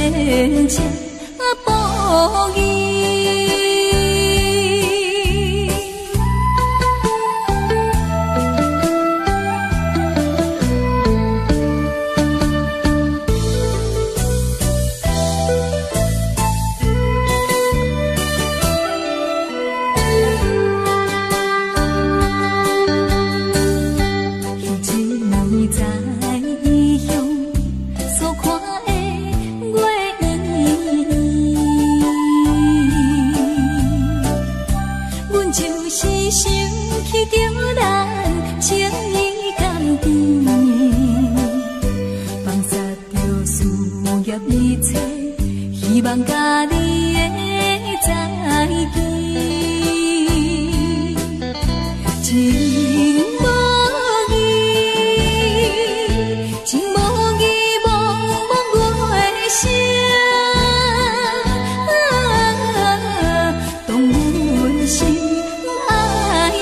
情车步伊。希望甲你的再见，情无义，情无义，茫茫月声，当阮心爱你。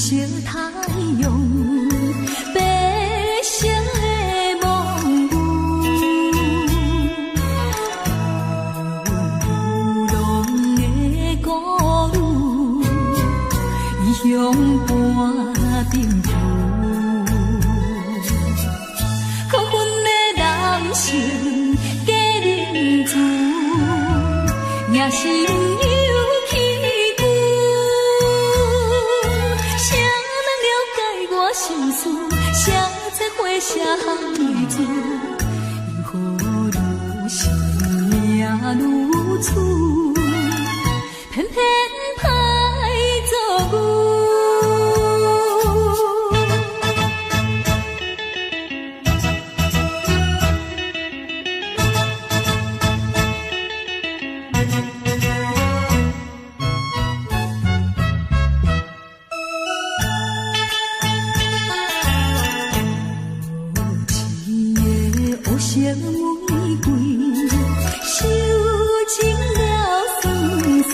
小太阳，白相伴并扶，可阮的人生加忍住，也是有崎岖。谁人了解我心事？谁在花舍含泪珠？因何愈是命愈苦，偏偏歹做牛。红玫瑰，收尽了酸涩。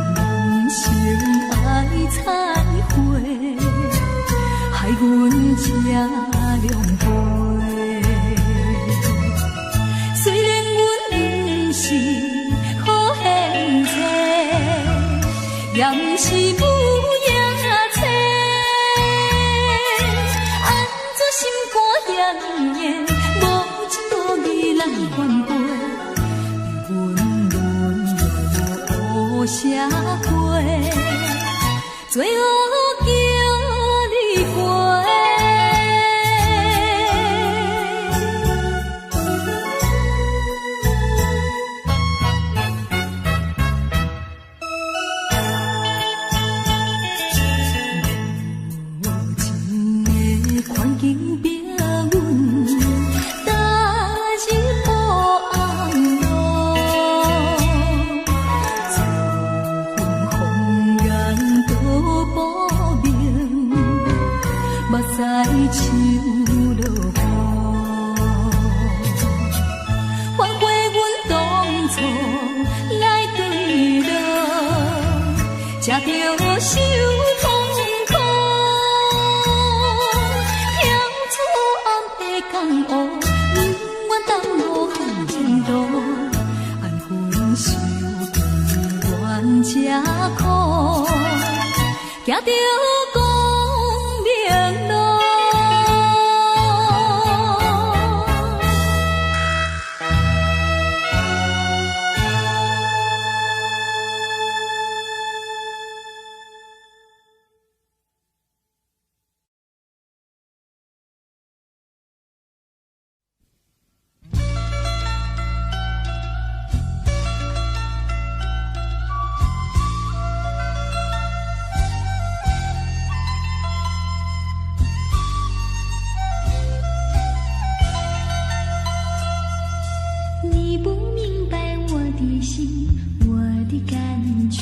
人生爱忏悔，害阮吃凉杯。虽然阮不是好现世，也不是不无情无义来反背，阮沦落乌社会，最后叫你陪。无情的环境变。在树落雨，反悔阮当初来对路，才着受痛苦。跳出暗的江湖，不愿当无恨前途，安分守己怨这苦，行着光明路。你不明白我的心，我的感觉，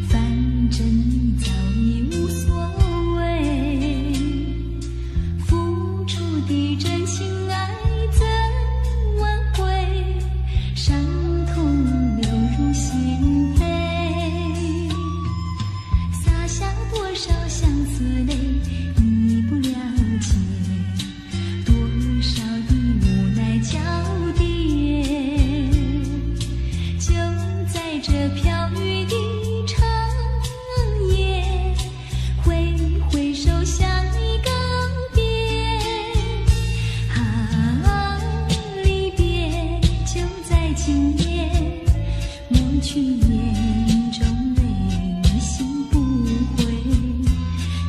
反正你早已无所谓。付出的真心爱怎挽回？伤痛流入心扉，洒下多少相思泪，你不了解，多少的无奈交叠。这飘雨的长夜，挥挥手向你告别。啊，离别就在今夜，抹去眼中泪，心不悔。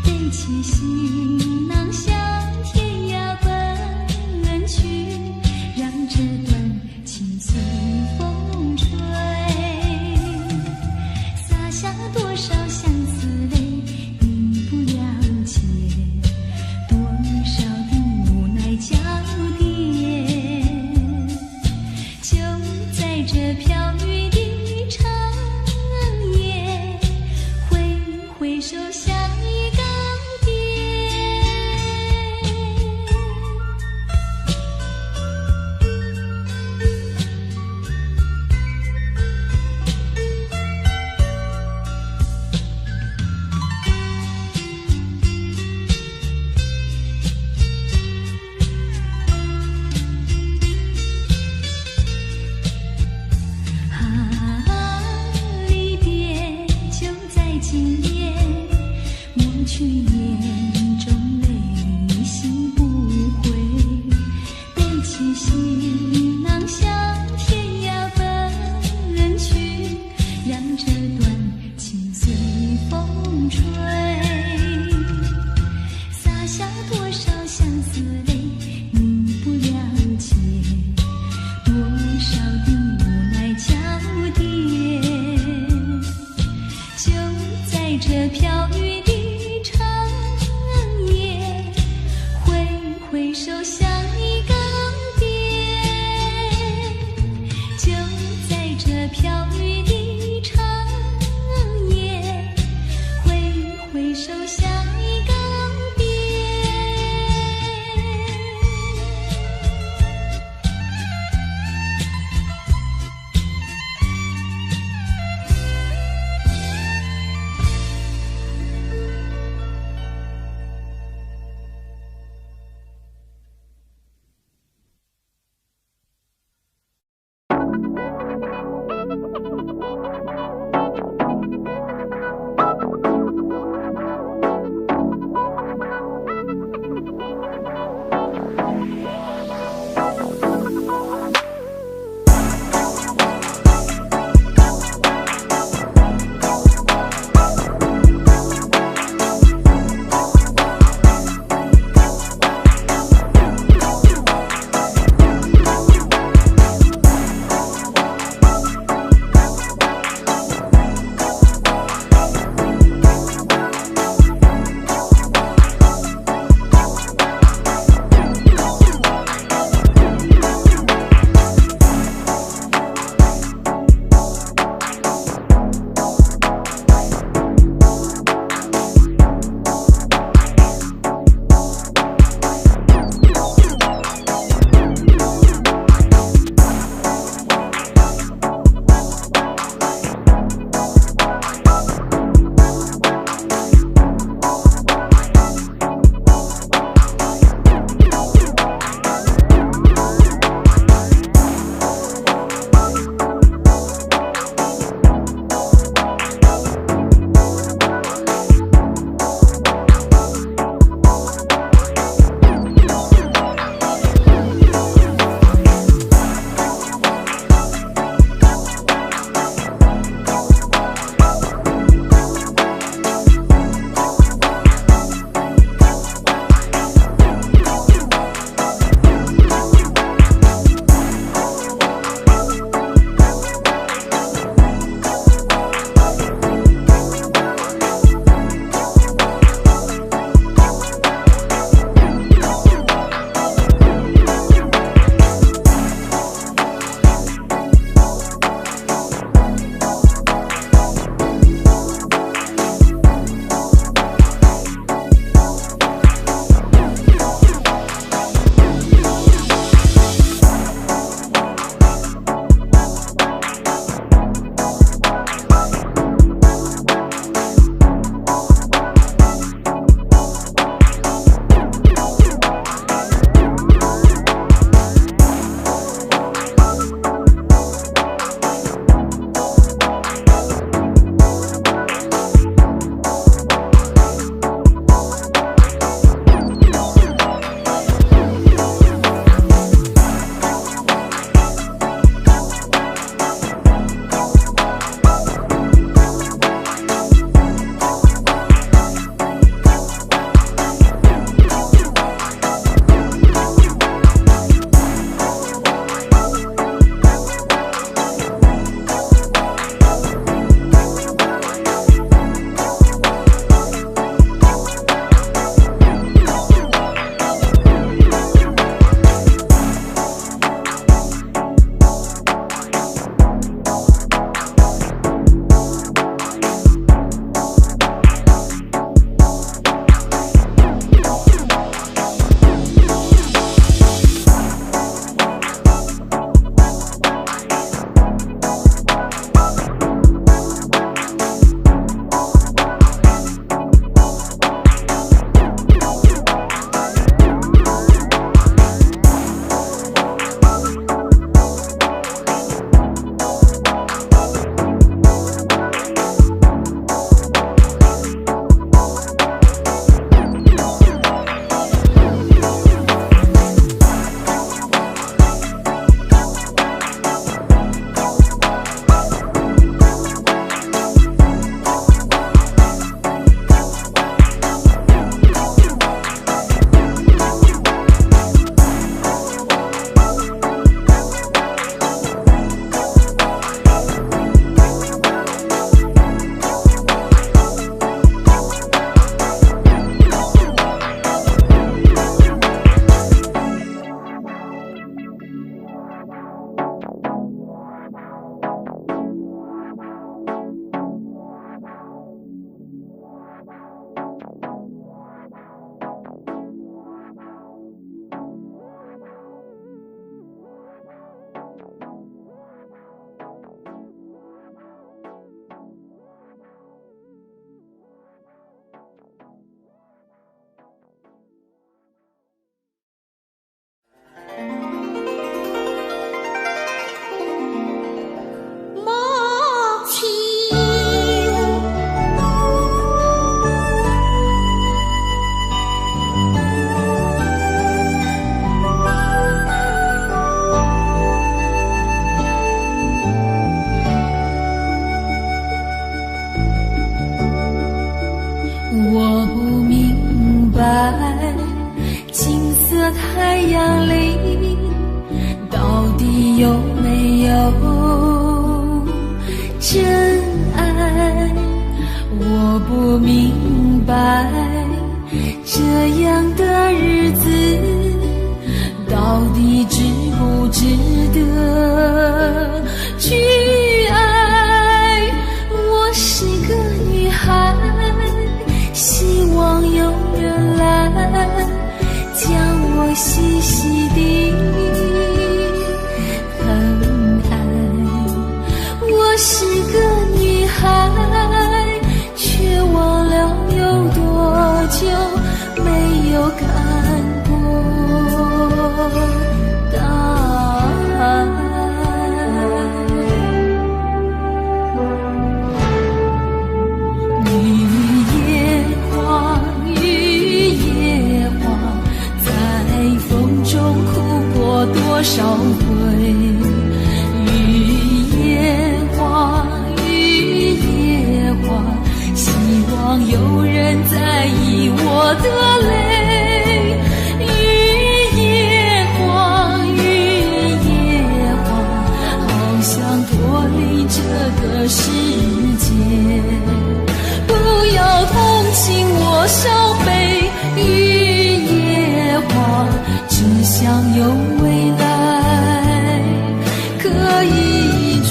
背起行囊向天涯奔去，让这段情随风吹。多少相思泪，你不了解，多少的无奈交叠，就在这飘雨的长夜，挥挥手向你告别。今夜，抹去眼中泪，心不悔，背起行囊向天涯奔去，让这段情随风吹，洒下多少相思泪，你不了解，多少的无奈交叠，就在这飘雨的长夜，挥挥手向你告别，就在这飘雨的长夜，挥挥手向你告别。白，金色太阳里到底有没有真爱？我不明白，这样的日子到底值不值得去爱？我是个女孩，希望有人来将我细细地疼爱。我是个女孩，却忘了有多久没有看过大爱。多少回雨夜花，雨夜花，希望有人在意我的泪。雨夜花，雨夜花，好想脱离这个世界，不要同情我伤悲。雨夜花，只想有未来可以追。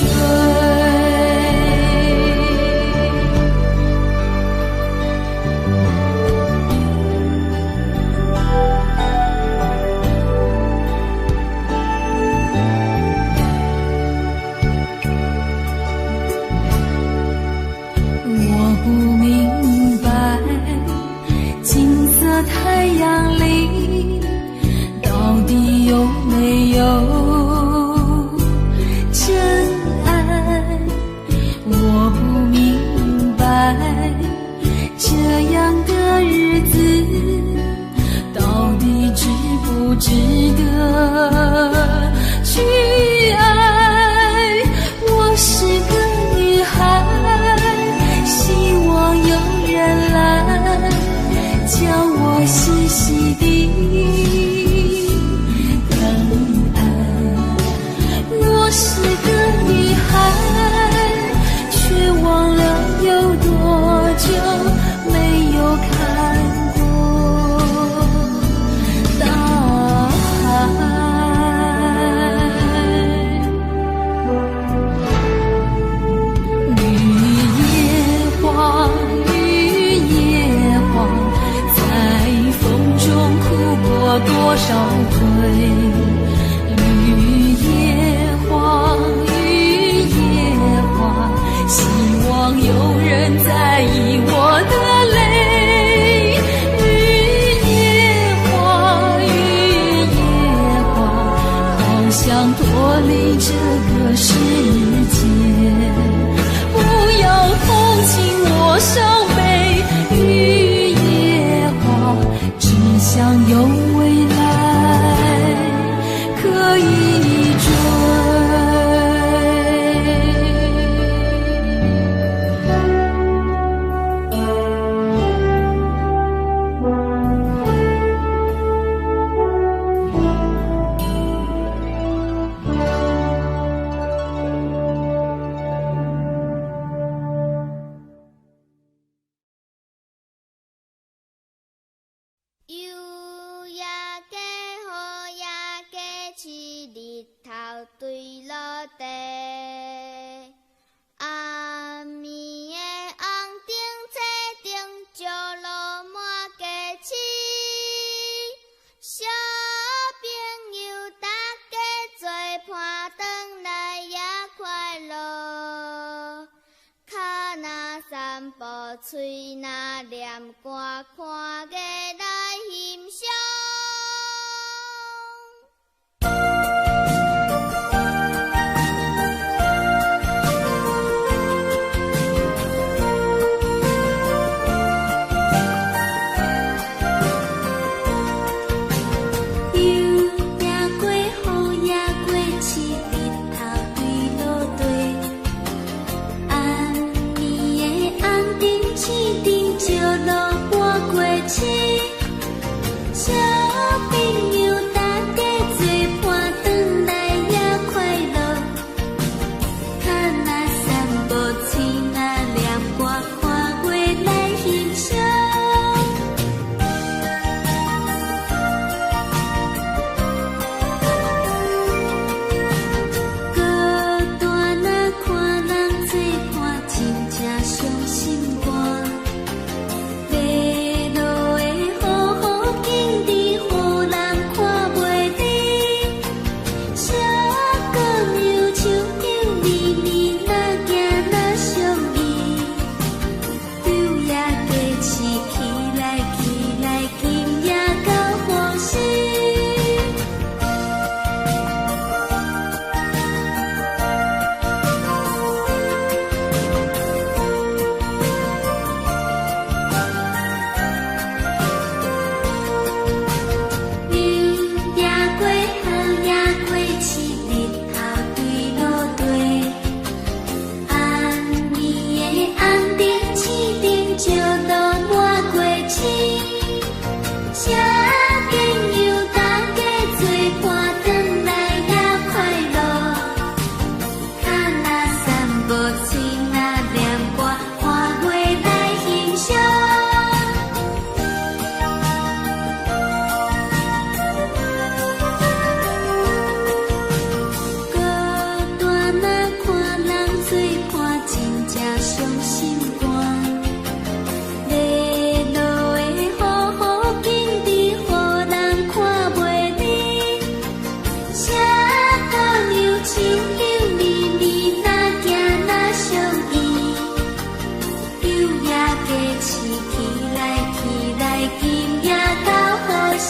我不明白，金色太阳里到底有没有真爱？我不明白，这样的日子到底值不值得去爱？我是个女孩，希望有人来将我细细地是个女孩，却忘了有多久没有看过大海。雨夜花，雨夜花，在风中哭过多少回。希望有人在意我的泪。雨夜花，雨夜花，好想脱离这个世界，不要同情我伤悲。雨夜花，只想有未来可以追。对落地，暗暝的红灯车顶石路满街市，小朋友大家做伴转来也快乐，脚若散步，嘴若念歌，看月来欣赏。路半过市，球也加起起来，今夜到好心。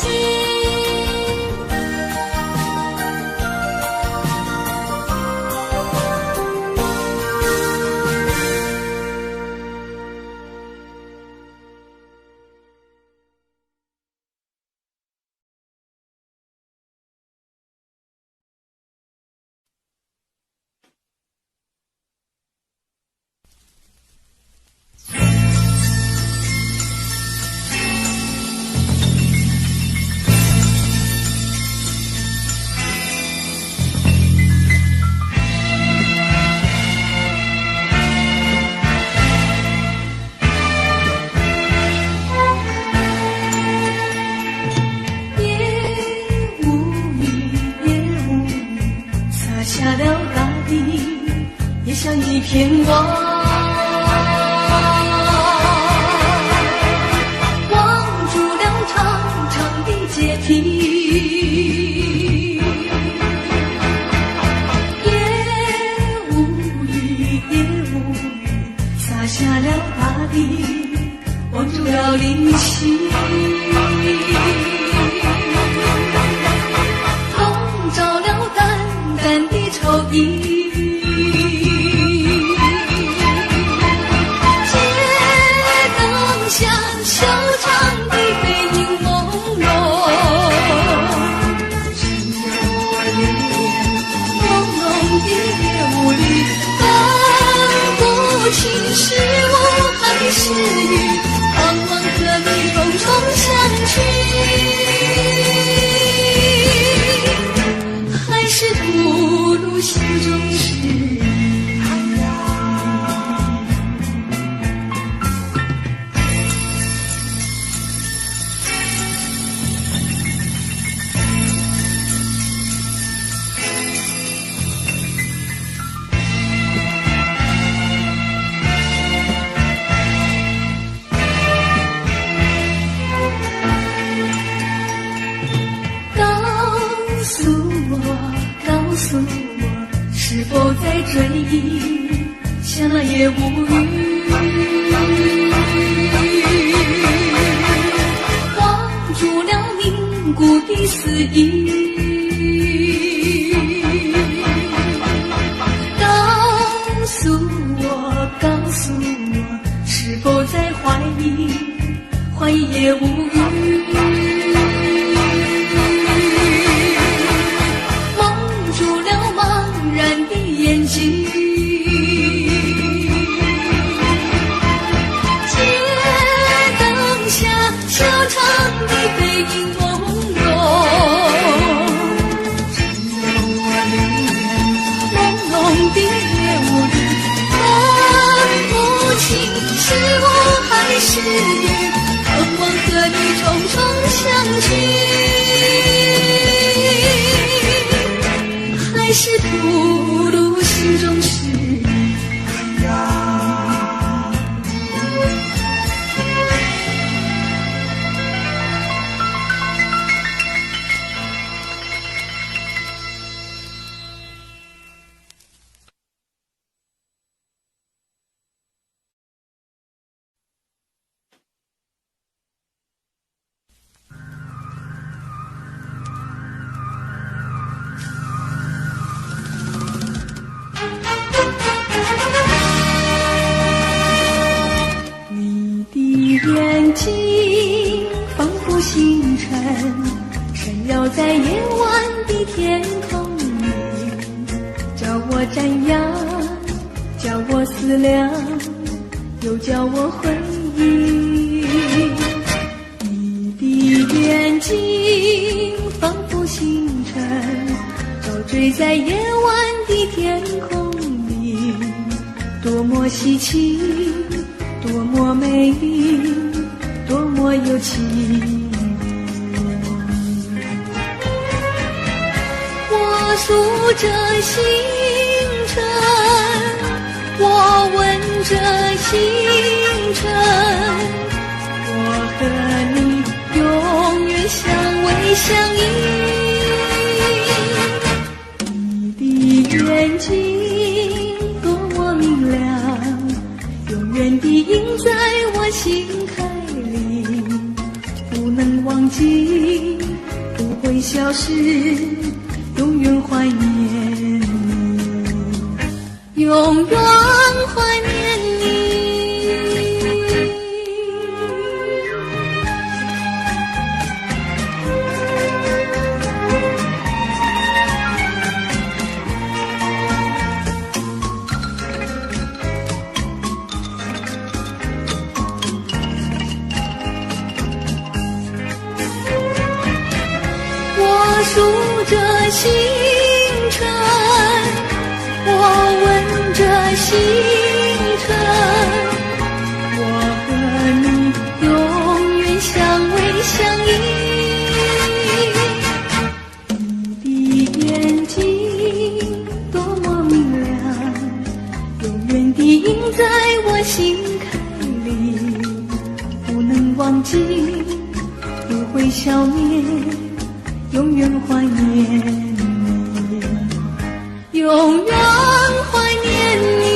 像一片光，望住了长长的阶梯，也无语，洒下了大地，望住了灵犀，笼罩了淡淡的愁意。修长的背影朦胧，只有我恋恋朦胧的夜雾里，分不清是雾还是雨，盼望和你重重相聚，还是吐露心中事。告诉我，是否在追忆，想了也无语。望住了凝固的思忆，告诉我，是否在怀疑也无语。眼睛，街灯下修长的背影朦胧，只有我恋恋朦胧的夜雾里，分不清是雾还是雨，盼望和你重重相聚，还是吐露心中事。眼睛仿佛星辰，闪耀在夜晚的天空里，叫我瞻仰，叫我思量，又叫我回忆。你的眼睛仿佛星辰，照坠在夜晚的天空里，多么稀奇，多么美丽，多么有情。我数着星辰，我闻着星辰，我和你永远相偎相依。你的眼睛多么明亮，永远的印在我心海里，不能忘记，不会消失，永远怀念你，永远怀念你。我数着星辰，我问着星辰，我和你永远相偎相依。你的眼睛多么明亮，永远地印在我心坎里，不能忘记，不会消灭，永远怀念你，永远怀念你。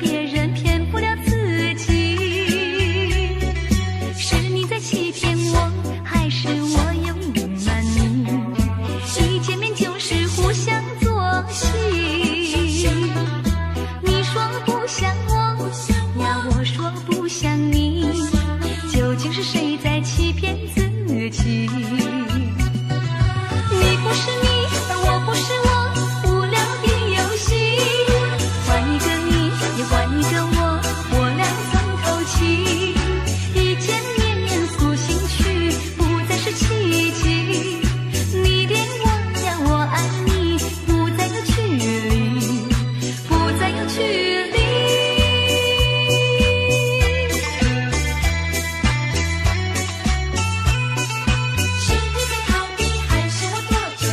别人骗不了自己。是你在欺骗我，还是我有隐瞒你？一见面就是互相作戏。你说不像我，呀，我说不像你，究竟是谁在欺骗自己？你不是你，而我不是我，无聊的游戏。换一个你，也换一个我，我俩从头起。一见面面诉心曲，不再是奇迹。你恋我呀，我爱你，不再有距离，不再有距离。是你在逃避，还是我多着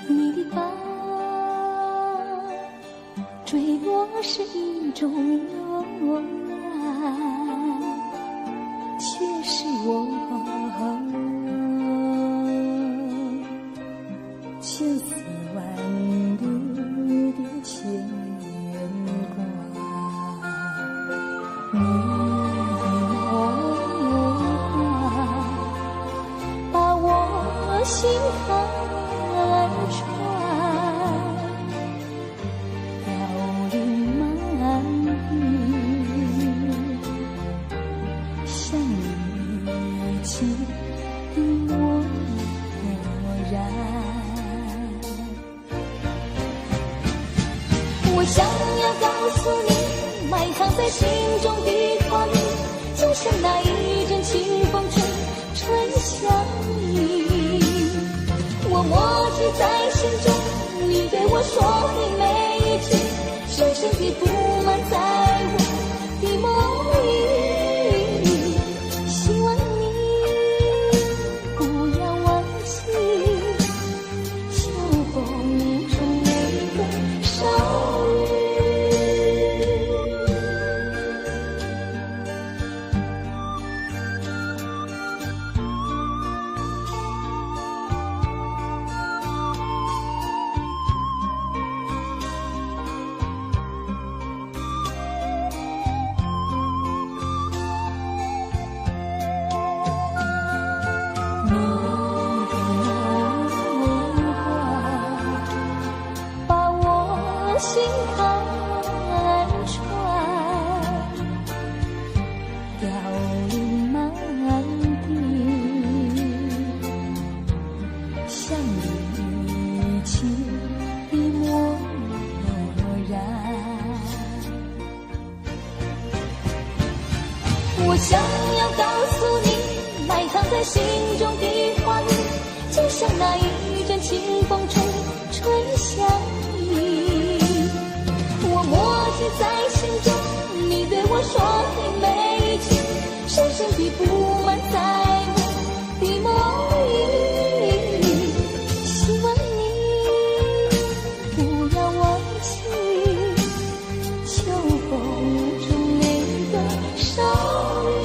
你的发坠落是一种悠然，却是我千丝万缕的牵挂。你的梦话把我心坎穿，飘零满地，像你记的漠然。我想要告诉你，埋藏在心中的话语，就像那一阵清风吹向你。我默记在心中，你对我说的每一句，深深地布满在我的梦里。希望你不要忘记秋风中那个少女。你的梦话把我心坎穿，凋零满地，像你记的漠然。我想要告诉你，埋藏在心中的话语，就像那一阵清风吹向你。我默记在心中，你对我说的每一句，深深地布满在我的梦里。希望你不要忘记秋风中那个少女。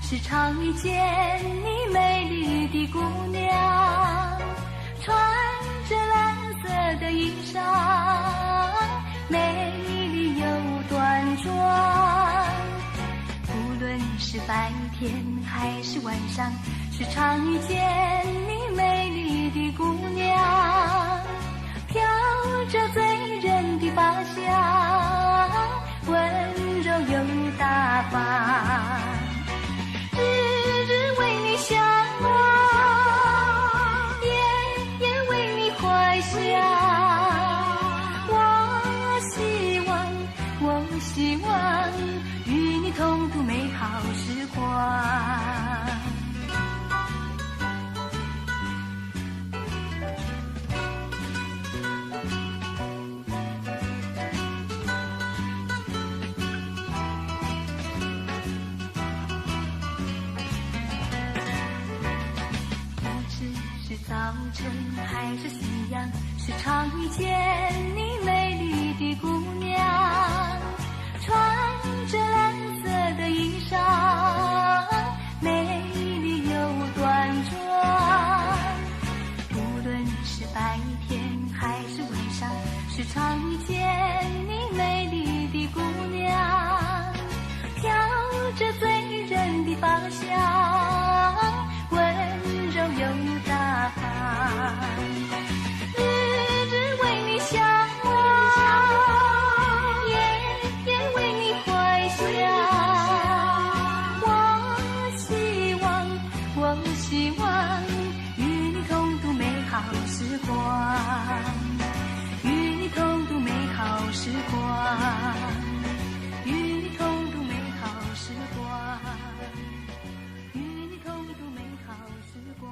时常遇见你美丽的姑娘，穿着蓝色的衣裳，美丽又端庄。无论是白天还是晚上，时常遇见你美丽的姑娘，飘着醉人的发香，温柔又大方。日日为你向往，夜夜为你怀想。我希望与你同度美好时光。是早晨还是夕阳，时常遇见你美丽的姑娘，穿着蓝色的衣裳，美丽又端庄。无论是白天还是晚上，时常遇见你美丽的姑娘，飘着醉人的芳香，温柔又大方。日日为你向往，夜夜为你怀想。我希望与你同度美好时光，与你同度美好时光，与你同度美好时光，与你同度美好时光。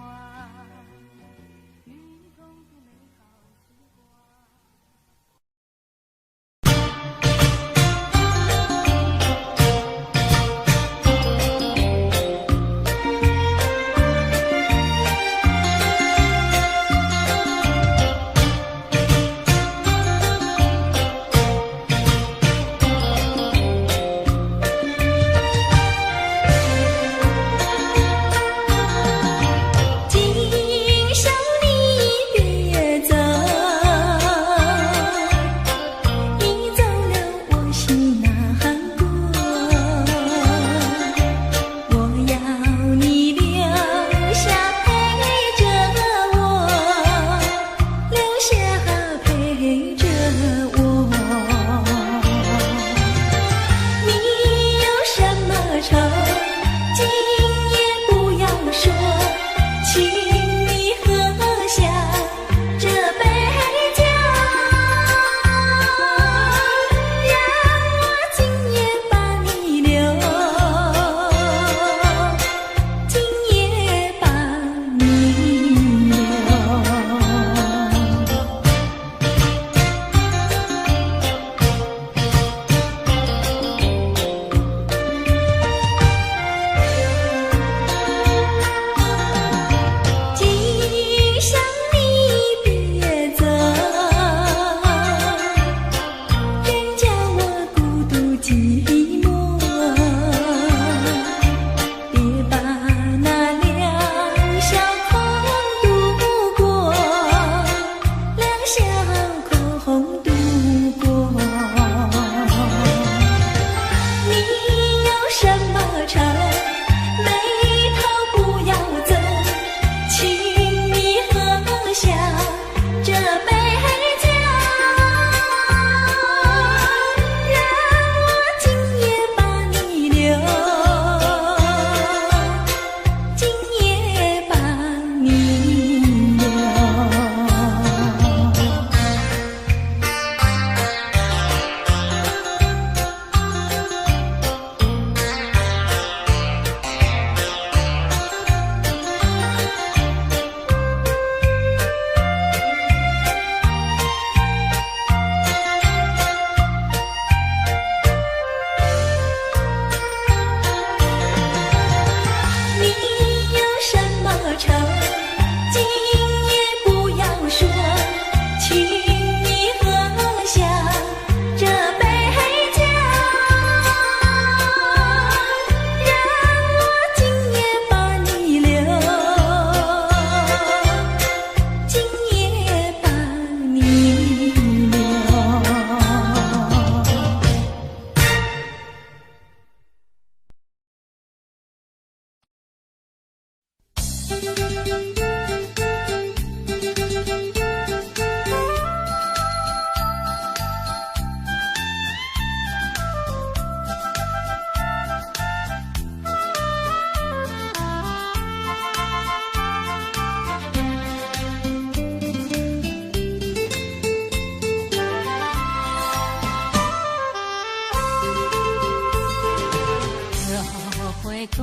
讲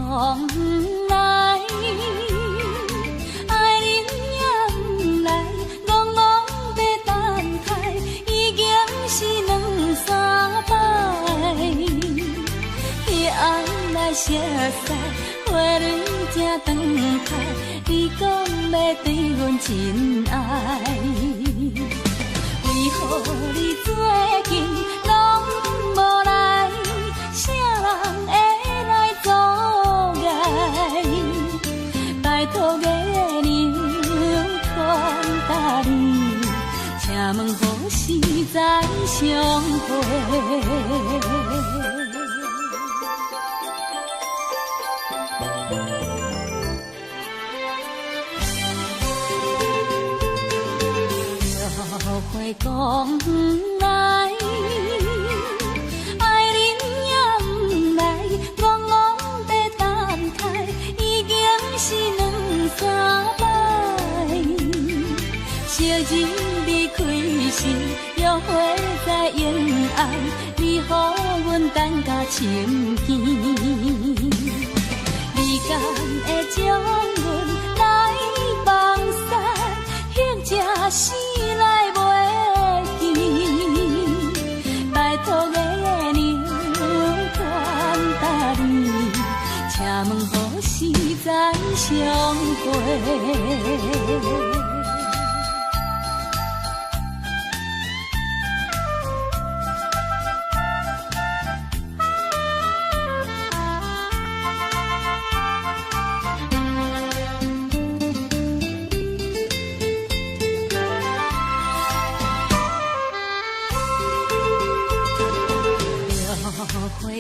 来，爱人也不来，戆戆在等待，已经是两三摆。彼暗来熟悉，花蕊正长开，你讲要对阮真爱，为何你最近拢无来？啥人会？拜托月亮传达你，请问何时再相会？约会讲来。情人离开时，约会在沿岸，你予阮等甲深更。你敢会将阮来放散，或者死来袂记？拜托月亮传达你，请问何时再相会？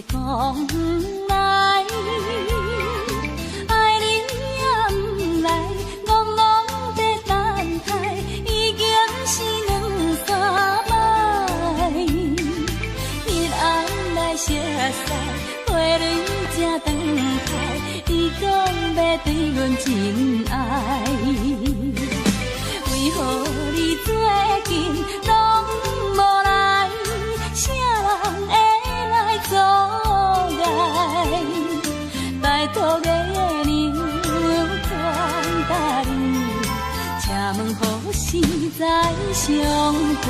讲来，爱人也不来，戆戆在等待，已经是两三摆。日暗来熟悉，花蕊正长开，你讲要对阮真爱，为何你最近拢无来？啥人会？做爱，拜托月亮传达你，请问何时再相会？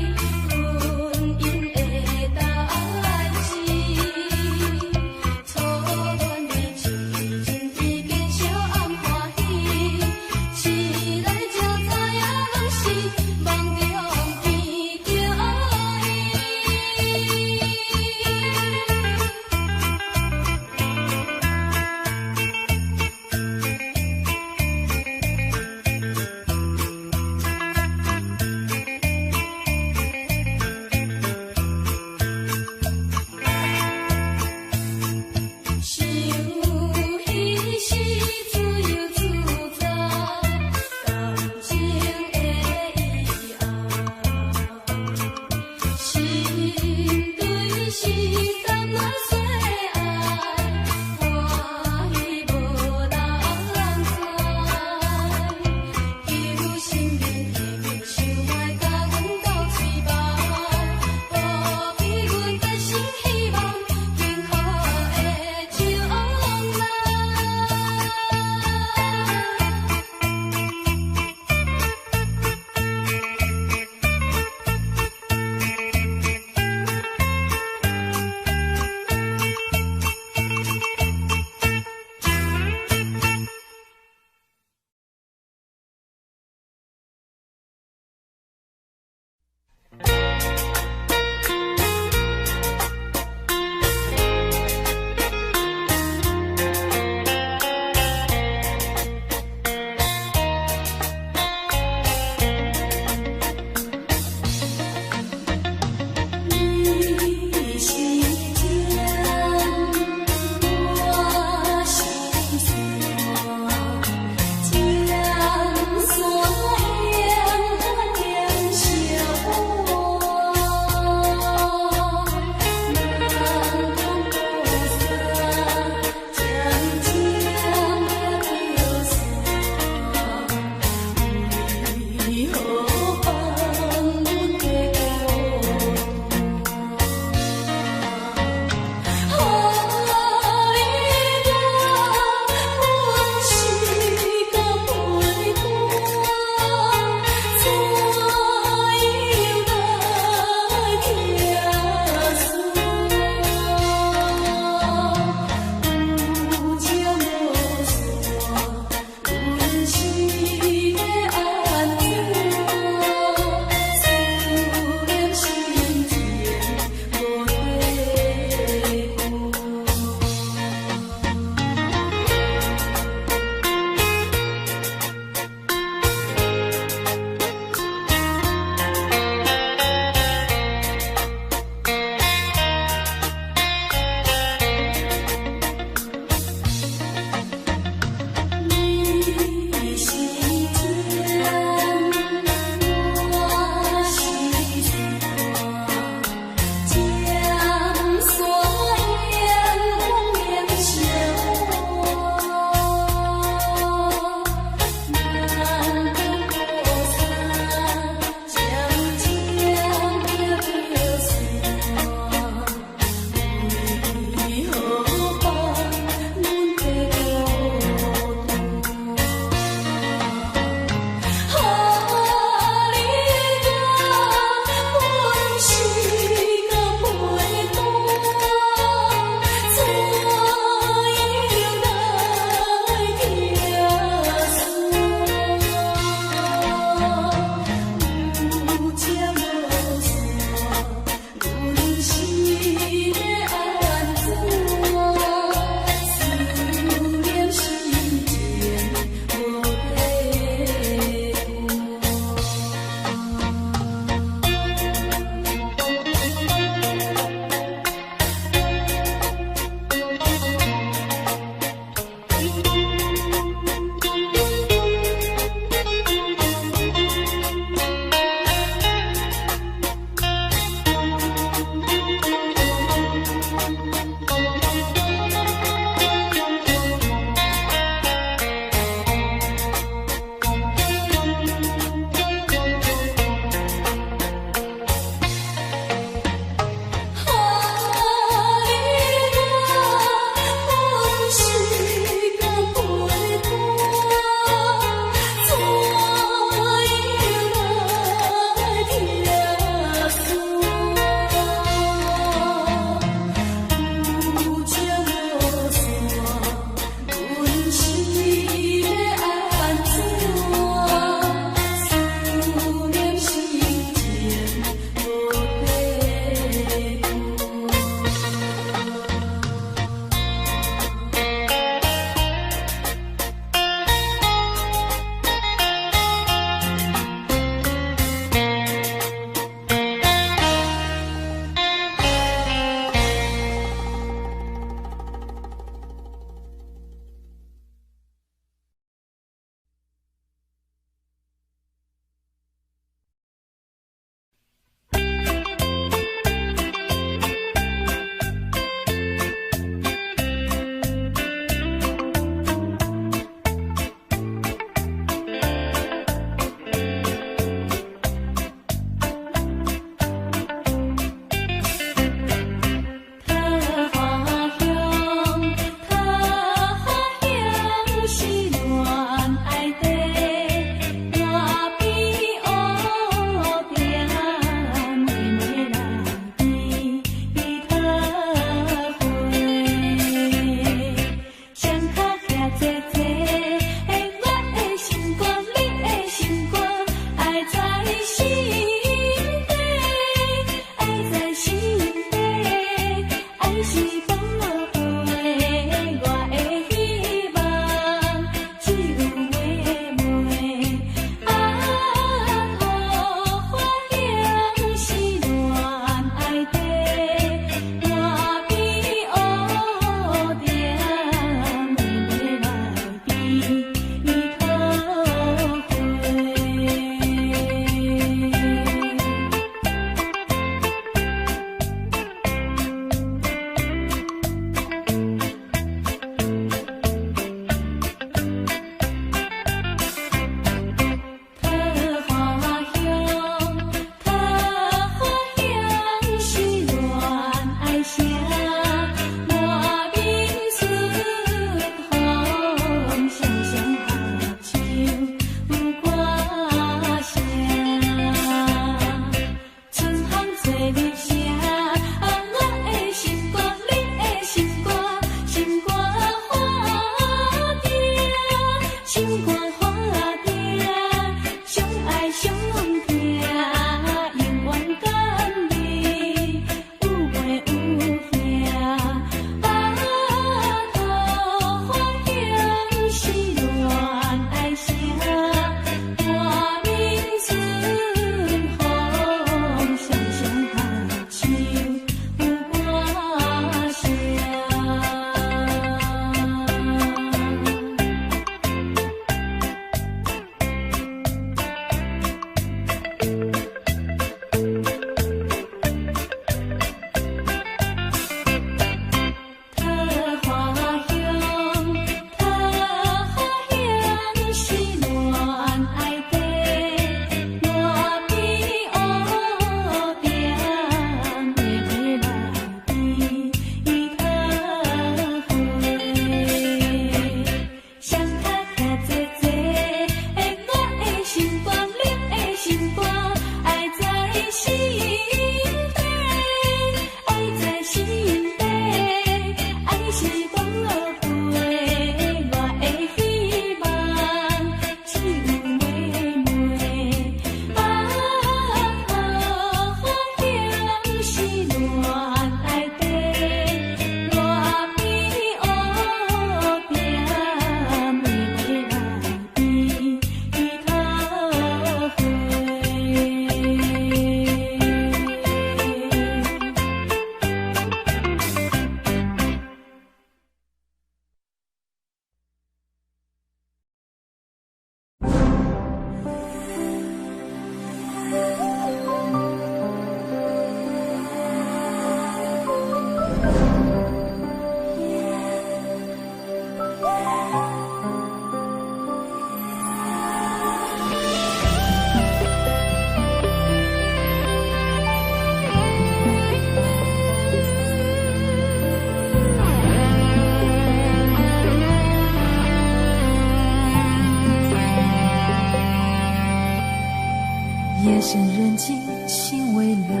夜深人静，心微凉，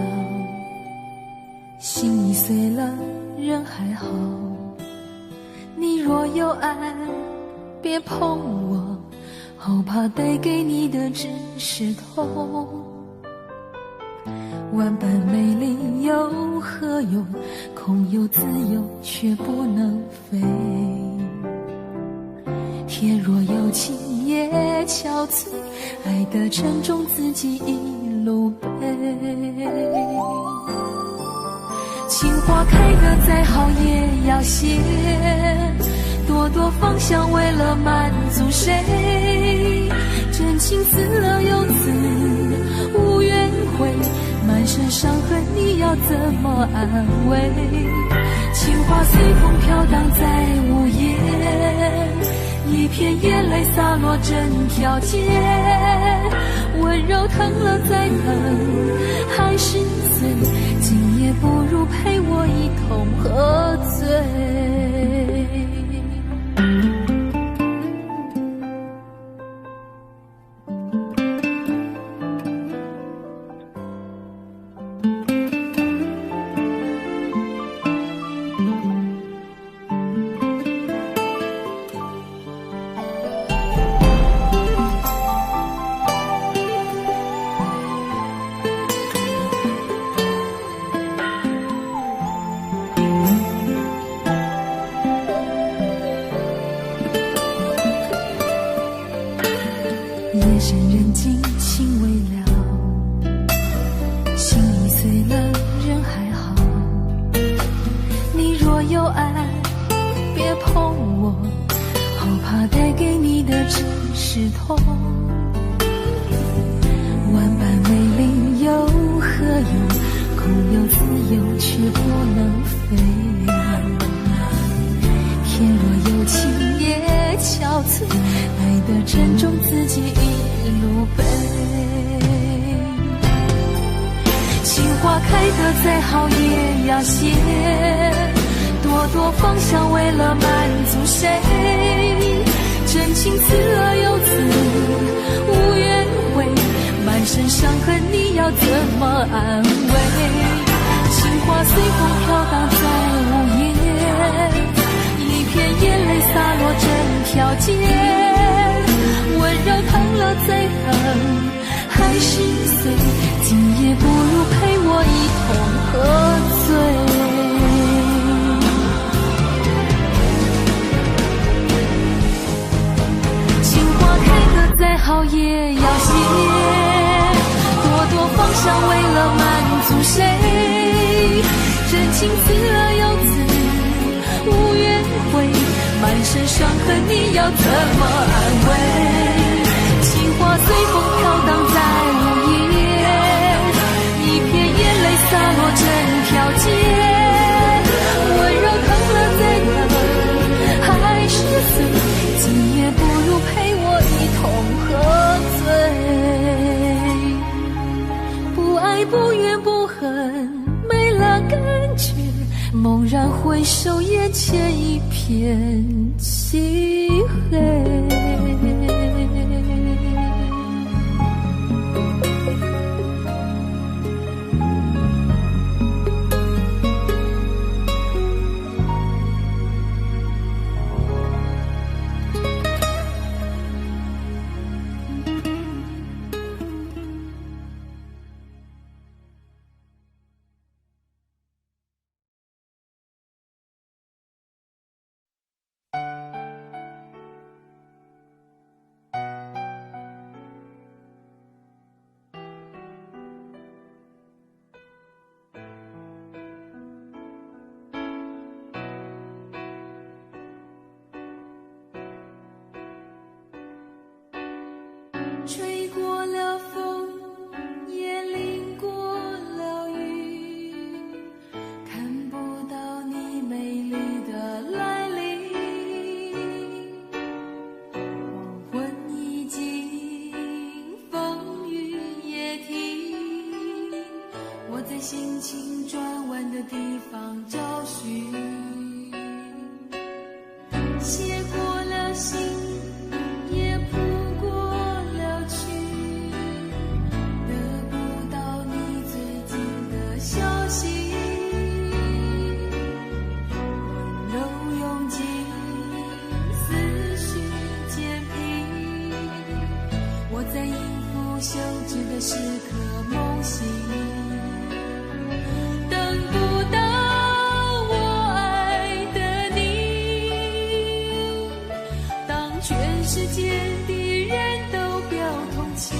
心已碎了，人还好。你若有爱，别碰我，好怕带给你的只是痛。万般美丽又何用？空有自由，却不能飞。天若有情也憔悴，爱的沉重自己一路背。情花开得再好也要谢，朵朵芳香为了满足谁？真情死了又死，无怨悔，满身伤痕你要怎么安慰？情花随风飘荡在午夜，一片眼泪洒落整条街，温柔疼了再疼还是醉，今夜不如陪我一同喝醉。夜深人静，心微凉，心已碎了，人还好。你若有爱，别碰我，好怕带给你的只是痛。万般美丽又何用？空有自由，却不能飞。天若有情也憔悴，爱的沉重自己一路背。情花开得再好也要谢，朵朵芳香为了满足谁？真情死了又死，无怨悔，满身伤痕你要怎么安慰？情花随风飘荡在午夜，一片眼泪洒落整条街，心碎，今夜不如陪我一同喝醉。情花开得再好也要谢，朵朵芳香为了满足谁？真情刺了又刺，无怨悔，满身伤痕你要怎么安慰？情花随风飘荡在午夜，一片眼泪洒落整条街，温柔疼了再疼还是碎，今夜不如陪我一同喝醉。不爱不怨不恨没了感觉，猛然回首眼前一片漆黑。吹过了风，也淋过了雨，看不到你美丽的来临。黄昏已经，风雨也停，我在心情转弯的地方找寻，写过了信，也谱过了曲，得不到你最近的消息，温柔拥挤，思绪渐平，我在应付休止的时刻梦醒，等不到我爱的你，当全世界的人都表同情，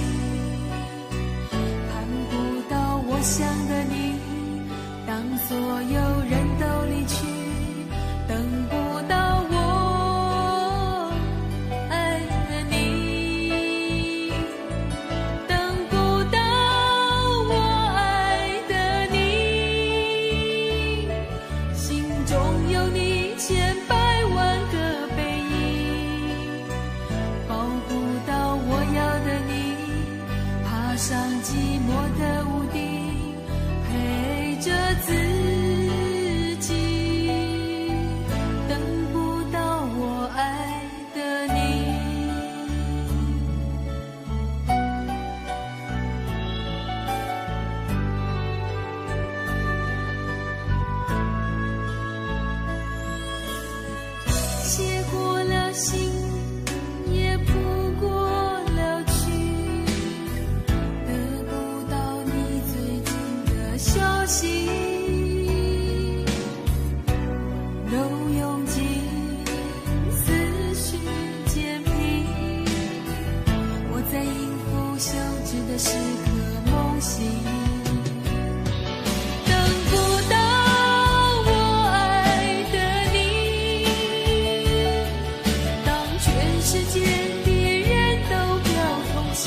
盼不到我想的你，当所有人都离去，等不到我爱的你，等不到我爱的你，心中有你千百万个背影，抱不到我要的你，爬上寂寞的屋顶，陪着自己，等不到我爱的你。写过了信，也谱过了曲，得不到你最近的消息，温柔拥挤，思绪渐平，我在应付休止的时刻梦醒，等不到我爱的你，当全世界的人都表同情，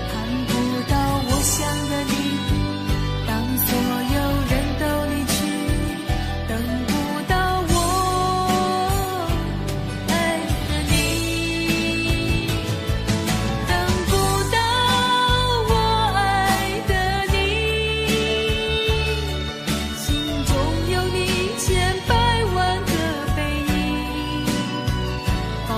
盼不到我想的你，当所有人都离去，等不到我爱的你，等不到我爱的你，心中有你千百万个背影，抱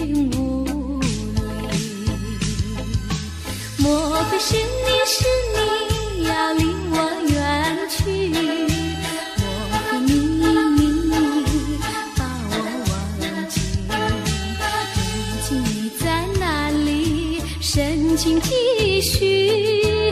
云雾里。莫非是你要离我远去？莫非你把我忘记？如今你在哪里？深情几许？